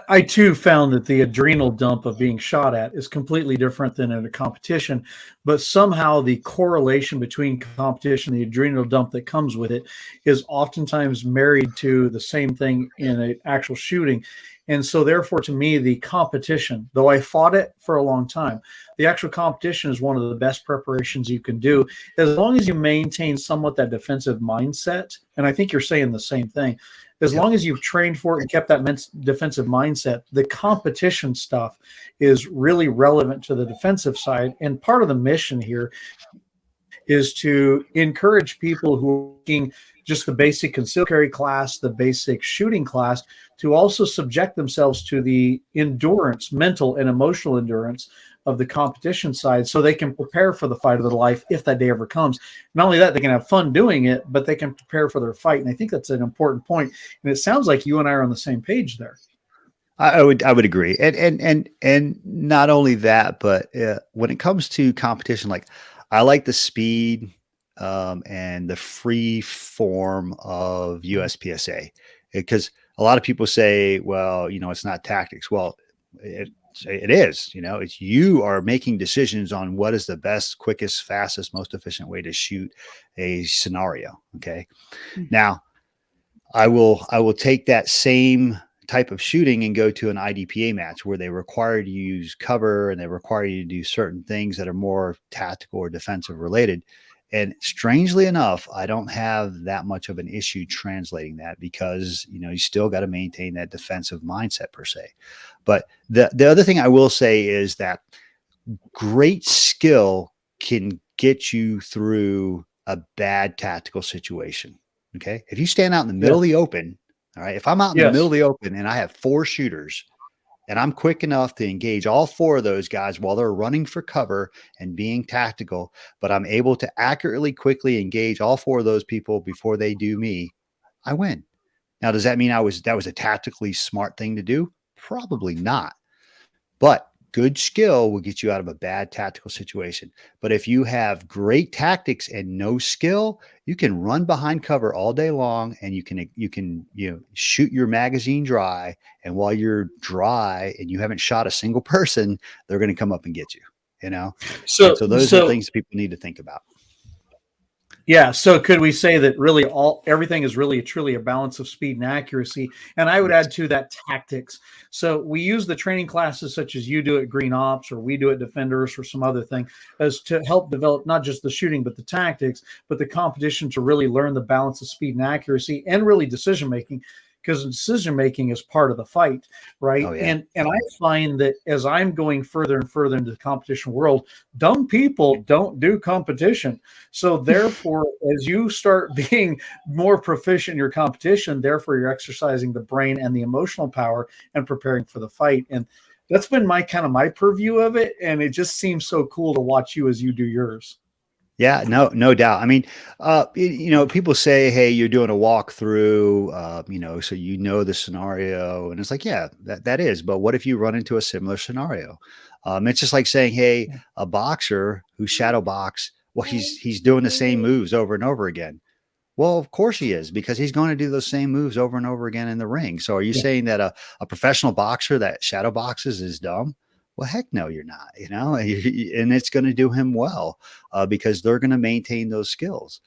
I too found that the adrenal dump of being shot at is completely different than in a competition, but somehow the correlation between competition, the adrenal dump that comes with it, is oftentimes married to the same thing in an actual shooting. And so, therefore, to me, the competition, though I fought it for a long time, the actual competition is one of the best preparations you can do as long as you maintain somewhat that defensive mindset. And I think you're saying the same thing. As Yep. long as you've trained for it and kept that defensive mindset, the competition stuff is really relevant to the defensive side. And part of the mission here is to encourage people who are taking just the basic concealed carry class, the basic shooting class, to also subject themselves to the endurance, mental and emotional endurance of the competition side, so they can prepare for the fight of their life if that day ever comes. Not only that, they can have fun doing it, but they can prepare for their fight. And I think that's an important point. And it sounds like you and I are on the same page there. I would agree. And not only that, but when it comes to competition, like I like the speed and the free form of USPSA, because a lot of people say, well, it's not tactics. Well, it is, it's you are making decisions on what is the best, quickest, fastest, most efficient way to shoot a scenario. Okay. Now I will take that same type of shooting and go to an IDPA match where they require you to use cover and they require you to do certain things that are more tactical or defensive related. And strangely enough, I don't have that much of an issue translating that, because, you still got to maintain that defensive mindset per se. But the other thing I will say is that great skill can get you through a bad tactical situation. Okay. If you stand out in the middle of the open, all right, if I'm out in the middle of the open and I have 4 shooters and I'm quick enough to engage all 4 of those guys while they're running for cover and being tactical, but I'm able to accurately, quickly engage all 4 of those people before they do me, I win. Now, does that mean that was a tactically smart thing to do? Probably not. But good skill will get you out of a bad tactical situation. But if you have great tactics and no skill, you can run behind cover all day long, and you can shoot your magazine dry. And while you're dry and you haven't shot a single person, they're going to come up and get you. So those are things people need to think about. Yeah. So could we say that really everything is really truly a balance of speed and accuracy? And I would add to that tactics. So we use the training classes such as you do at Green Ops, or we do at Defenders, or some other thing, as to help develop not just the shooting, but the tactics, but the competition, to really learn the balance of speed and accuracy and really decision making. Because decision making is part of the fight, right? Oh, yeah. And I find that as I'm going further and further into the competition world, dumb people don't do competition. So therefore, as you start being more proficient in your competition, therefore you're exercising the brain and the emotional power and preparing for the fight. And that's been my purview of it. And it just seems so cool to watch you as you do yours. Yeah, no doubt. I mean, people say, hey, you're doing a walkthrough, so the scenario. And it's like, yeah, that is. But what if you run into a similar scenario? It's just like saying, hey, a boxer who shadow box, well, he's doing the same moves over and over again. Well, of course he is, because he's going to do those same moves over and over again in the ring. So are you saying that a professional boxer that shadow boxes is dumb? Well, heck no, you're not, and it's going to do him well because they're going to maintain those skills.